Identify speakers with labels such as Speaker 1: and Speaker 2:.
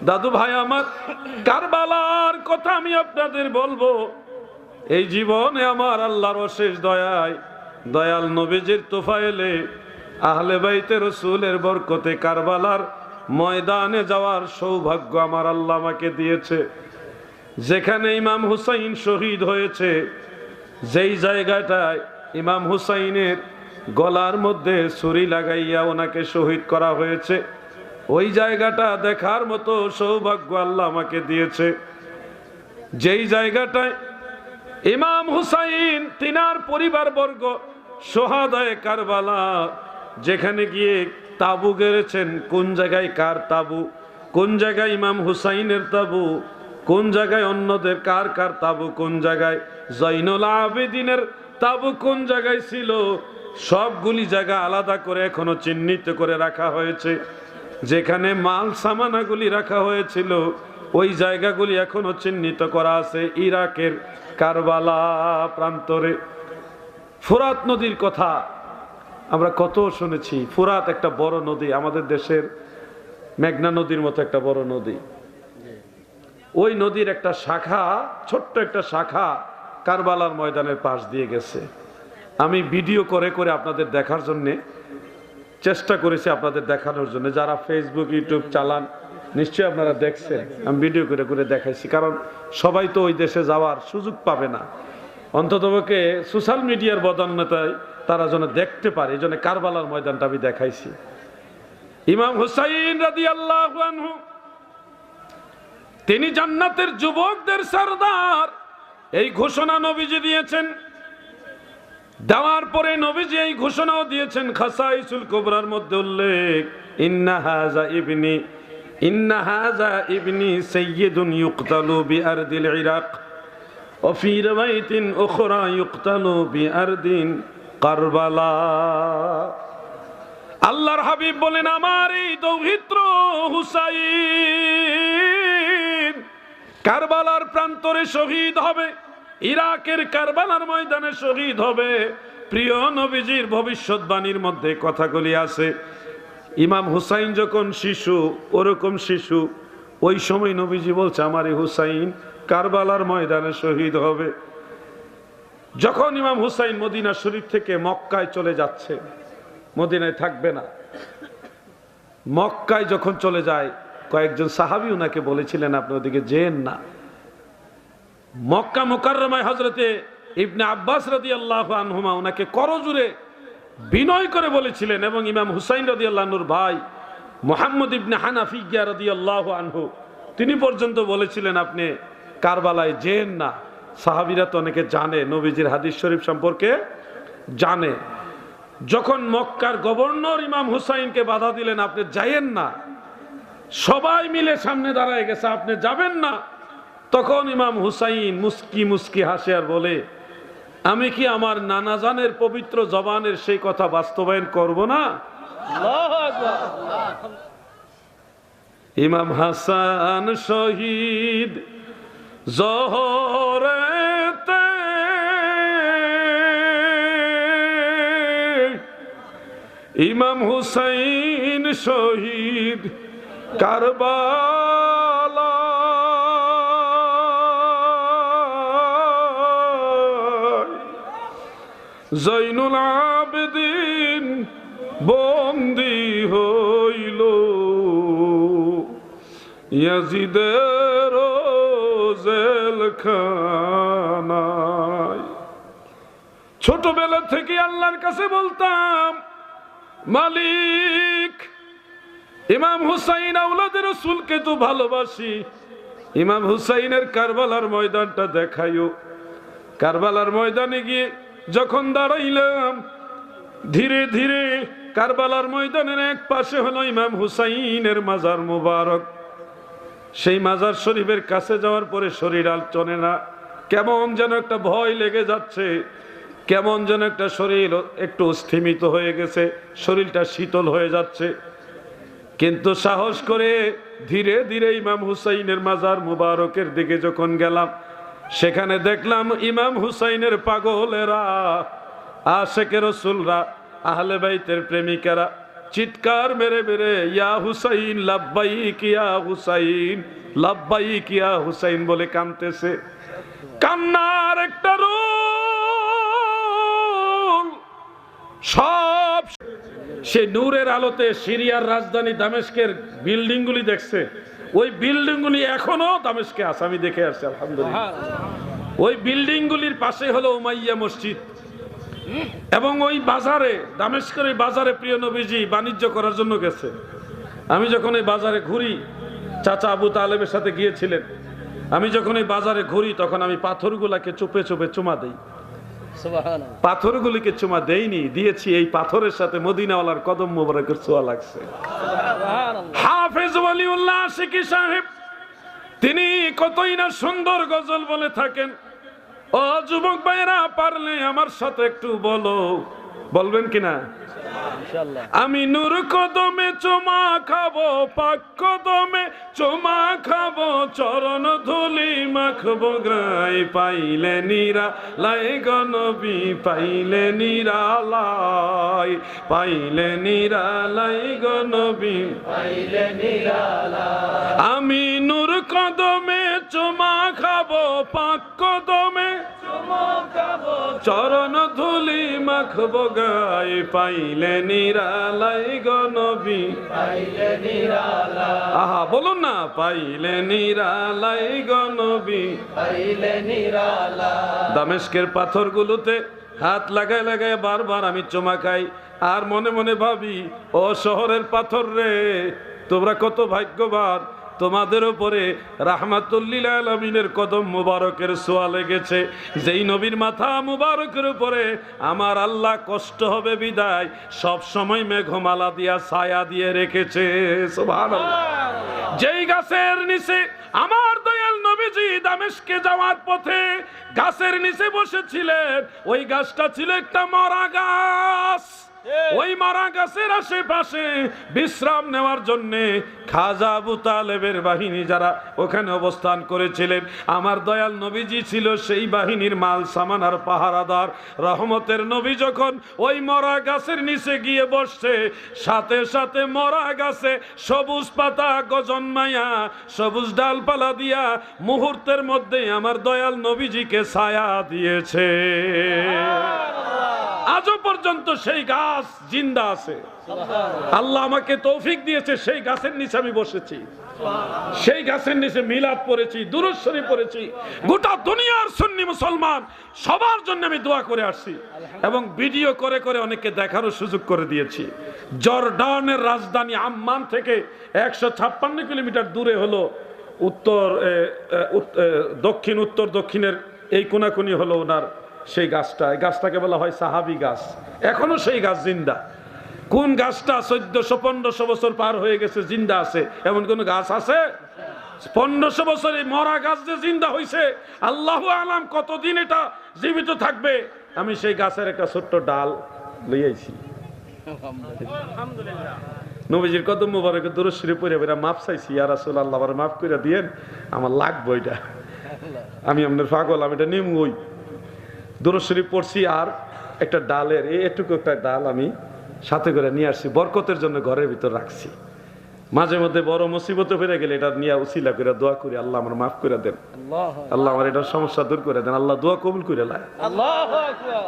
Speaker 1: দাদু ভাই আমার, কারবালার কথা আমি আপনাদের বলবো। এই জীবনে আমার আল্লাহর অশেষ দয়ায়, দয়াল নবীজির তোফায়েলে, আহলে বাইতে রাসূলের বরকতে কারবালার ময়দানে যাওয়ার সৌভাগ্য আমার আল্লাহ আমাকে দিয়েছে। যেখানে ইমাম হুসাইন শহীদ হয়েছে, যেই জায়গাটায় ইমাম হুসাইনের গলার মধ্যে ছুরি লাগাইয়া ওনাকে শহীদ করা হয়েছে, ওই জায়গাটা দেখার মতো সৌভাগ্য আল্লাহ আমাকে দিয়েছে। যেই জায়গাটায় ইমাম হুসাইন তিনার পরিবারবর্গ শহাদায়ে কারবালা, যেখানে গিয়ে তাবু গেড়েছেন, কোন জায়গায় কার তাবু, কোন জায়গায় ইমাম হুসাইনের তাবু, কোন জায়গায় অন্যদের কার কার তাবু, কোন জায়গায় জয়নুল আবেদিনের তাবু কোন জায়গায় ছিল, সবগুলি জায়গা আলাদা করে এখনো চিহ্নিত করে রাখা হয়েছে। যেখানে মাল সামানাগুলি রাখা হয়েছিল, ওই জায়গাগুলি এখনো চিহ্নিত করা আছে ইরাকের কারবালা প্রান্তরে। ফোরাত নদীর কথা আমরা কত শুনেছি। ফোরাত একটা বড় নদী, আমাদের দেশের মেঘনা নদীর মতো একটা বড় নদী। ওই নদীর একটা শাখা, ছোট্ট একটা শাখা কারবালার ময়দানের পাশ দিয়ে গেছে। আমি ভিডিও করে করে আপনাদের দেখার জন্যে চেষ্টা করেছি, আপনাদের দেখানোর জন্য। যারা ফেসবুক ইউটিউব চালান নিশ্চয়ই আপনারা দেখছেন, আমি ভিডিও করে করে দেখাইছি। কারণ সবাই তো ওই দেশে যাওয়ার সুযোগ পাবে না, অন্ততপক্ষে সোশ্যাল মিডিয়ার বদান্যতায় তারা যেন দেখতে পারে, এই জন্য কারবালার ময়দানটা আমি দেখাইছি। ইমাম হুসাইন রাদিয়াল্লাহু আনহু তিনি জান্নাতের যুবকদের সরদার, এই ঘোষণা নবীজি দিয়েছেন। দেওয়ার পরে নবীজি এই ঘোষণাও দিয়েছেন, খাসাইসুল কুবরার মধ্যে উল্লেখ, ইন্না হাযা ইবনি সাইয়্যিদুন ইউকতালু বিআরদিল ইরাক ওয়া ফি রাওয়ায়াতিন উখরা ইউকতালু বিআরদিন কারবালা। আল্লাহর হাবিব বলেন, আমার এই দৌহিত্র হুসাইন কারবালার প্রান্তরে শহীদ হবে, ইরাকের কারবালার ময়দানে শহীদ হবে। প্রিয় নবীজির ভবিষ্যৎবাণীর মধ্যে কথাগুলি আছে। ইমাম হুসাইন যখন শিশু, ওরকম শিশু, ওই সময় নবীজি বলছে আমার এই হুসাইন কারবালার ময়দানে শহীদ হবে। যখন ইমাম হুসাইন মদিনা শরীফ থেকে মক্কায় চলে যাচ্ছে, মদিনায় থাকবে না, মক্কায় যখন চলে যায়, কয়েকজন সাহাবী ওনাকে বলেছিলেন আপনি ওদিকে যেন না। মক্কা মুকাররমায় হযরতে ইবনে আব্বাস রাদিয়াল্লাহু আনহুমা ওনাকে করজোরে বিনয় করে বলেছিলেন, এবং ইমাম হুসাইন রাদিয়াল্লাহু আনহুর ভাই মুহাম্মদ ইবনে হানাফিয়া রাদিয়াল্লাহু আনহু তিনি পর্যন্ত বলেছিলেন আপনি কারবালায় যেন না। সাহাবীরা তো অনেকে জানে, নবীজির হাদিস শরীফ সম্পর্কে জানে। যখন মক্কার গভর্নর ইমাম হুসাইনকে বাধা দিলেন আপনি যায়েন না, সবাই মিলে সামনে দাঁড়ায় গেছে আপনি যাবেন না, তখন ইমাম হুসাইন মুস্কি মুস্কি হাসে আর বলে, আমি কি আমার নানাজানের পবিত্র জবানের সেই কথা বাস্তবায়ন করব না? ইমাম হাসান শহীদ জোহরেতে, ইমাম হুসাইন শহীদ কারবালা। জয়নুল আবেদিন বন্দী হইল ইয়াজিদের জেলখানায়। ছোটবেলা থেকে আল্লাহর কাছে বলতাম, মালিক ইমাম হুসাইন আওলাদে রাসূলকে তো ভালোবাসি, ইমাম হুসাইনের কারবালার ময়দানটা দেখাইও। কারবালার ময়দানে গিয়ে যখন দাঁড়াইলাম, ধীরে ধীরে কারবালার ময়দানের এক পাশে হলো ইমাম হুসাইনের মাজার মুবারক। সেই মাজার শরীফের কাছে যাওয়ার পরে শরীর আর চলে না, কেমন যেন একটা ভয় লেগে যাচ্ছে, কেমন যেন একটা শরীর একটু স্থিমিত হয়ে গেছে, শরীরটা শীতল হয়ে যাচ্ছে। কিন্তু সাহস করে ধীরে ধীরে ইমাম হুসাইনের মাজার মুবারকের দিকে যখন গেলাম, সেখানে দেখলাম ইমাম হুসাইনের পাগলেরা, আশেকে রাসূলরা, আহলে বাইতের প্রেমিকারা চিৎকার মেরে মেরে ইয়া হুসাইন লাব্বাইক ইয়া হুসাইন লাব্বাইক ইয়া হুসাইন বলে কাঁদতেছে। কান্নার একটা রোল সব সে নূরের আলোতে সিরিয়ার রাজধানী দামেস্কের বিল্ডিং গুলি দেখছে। ওই বিল্ডিং গুলি এখনো দামেস্কে আছে, আমি দেখে আসছি আলহামদুলিল্লাহ। ওই বিল্ডিং গুলির পাশে হলো উমাইয়া মসজিদ এবং ওই বাজারে দামেস্কের ওই বাজারে প্রিয় নবীজি বাণিজ্য করার জন্য গেছে। আমি যখন এই বাজারে ঘুরি, চাচা আবু তালেবের সাথে গিয়েছিলেন, আমি যখন এই বাজারে ঘুরি তখন আমি পাথরগুলাকে চুপে চুপে চুমা দেই। পাথরগুলিকে চুমা দেইনি, দিয়েছি এই পাথরের সাথে মদিনাওয়ালার কদম মোবারকের ছোঁয়া লাগছে। হাফেজ ওয়ালিউল্লাহ আশিকি সাহেব তিনি কতই না সুন্দর গজল বলে থাকেন। ও যুবক ভাইরা, পারলে আমার সাথে একটু বলো, বলবেন কিনা? আমি নূর কদমে চুমা খাবো, পাক কদমে চুমা খাবো, চরণ ধুলি মাখবো গায়ে, পাইলে নিরালাই গো নবী, পাইলে নিরালাই, পাইলে নিরালাই গো নবী, পাইলে নিরালাই। আমি নূর কদমে চুমা খাবো, পাক কদমে চুমা খাবো, চরণ ধুলি মাখবো গায়ে, পাইলে নিরালাই গো নবী, পাইলে নিরালাই। আহা বলুন না, পাইলে নিরালাই গো নবী, পাইলে নিরালাই। দামেস্কের পাথরগুলোতে হাত লাগায় লাগায় বারবার আমি চুমা খাই আর মনে মনে ভাবি, ও শহরের পাথর রে, তোমরা কত ভাগ্যবান, তোমাদের উপরে রাহমাতুল্লিল আলামিনের কদম মুবারকের ছোঁয়া লেগেছে। যেই নবীর মাথা মুবারকের উপরে আমার আল্লাহ কষ্ট হবে বিদায় সব সময় মেঘমালা দিয়া ছায়া দিয়ে রেখেছে। সুবহানাল্লাহ। যেই গাছের নিচে আমার দয়াল নবীজি দামেস্কে যাওয়ার পথে গাছের নিচে বসেছিলেন, ওই গাছটা ছিল একটা মরা গাছ। ওই মারা গাছের আশেপাশে বিশ্রাম নেওয়ার জন্য খাজা আবু তালেবের বাহিনী যারা ওখানে অবস্থান করেছিলেন, আমার দয়াল নবীজি ছিল সেই বাহিনীর মাল সামান আর পাহারাদার। রহমতের নবী যখন ওই মরা গাছের নিচে গিয়ে বসছে, সাথে সাথে মরা গাছে সবুজ পাতা গজন্মাইয়া সবুজ ডালপালা দিয়া মুহূর্তের মধ্যে আমার দয়াল নবীজিকে ছায়া দিয়েছে। আজও পর্যন্ত সেই গাছ জিন্দা আছে। আল্লাহ আমাকে তৌফিক দিয়েছে, সেই গাছের নিচে আমি বসেছি, সেই গাছের নিচে মিলাদ পড়েছি, দুরূদ শরীফ পড়েছি। গোটা দুনিয়ার সুন্নি মুসলমান সবার জন্য আমি দোয়া করে আসছি এবং ভিডিও করে করে অনেককে দেখারও সুযোগ করে দিয়েছি। জর্ডানের রাজধানী আম্মান থেকে 156 কিলোমিটার দূরে হলো দক্ষিণ উত্তর দক্ষিণের এই কোনাকুনি হলো ওনার সেই গাছটা। এই গাছটাকে বলা হয় সাহাবি গাছ। এখনো সেই গাছ জিন্দা। কোন গাছটা 1400-1500 বছর পার হয়ে গেছে জিন্দা আছে এমন কোন গাছ আছে? 1500 বছরে মরা গাছ যে জিন্দা হয়েছে, আল্লাহু আলাম কতদিন এটা জীবিত থাকবে। আমি সেই গাছের একটা ছোট্ট ডাল লইয়াছি। নবীজির কদম মোবারকে দুরূদ শরীফ পড়ে বেরা মাপ চাইছি, ইয়া রাসূলুল্লাহ আমারে মাফ করে দিয়েন, আমার লাগবে এটা, আমি আপনার পাগল, আমি এটা নিমু। ওই দুরূদ শরীফ পড়ছি আর একটা ডালের এটুকু একটা ডাল আমি সাথে করে নিয়ে আসছি, বরকতের জন্য ঘরের ভিতর রাখছি। মাঝে মধ্যে বড় মুসিবতে ফিরে গেলে এটা নিয়ে উসিলা করে দোয়া করি, আল্লাহ আমার মাফ করে দেন, আল্লাহ আমার এটার সমস্যা দূর করে দেন, আল্লাহ দোয়া কবুল করে লায়। আল্লাহু আকবার।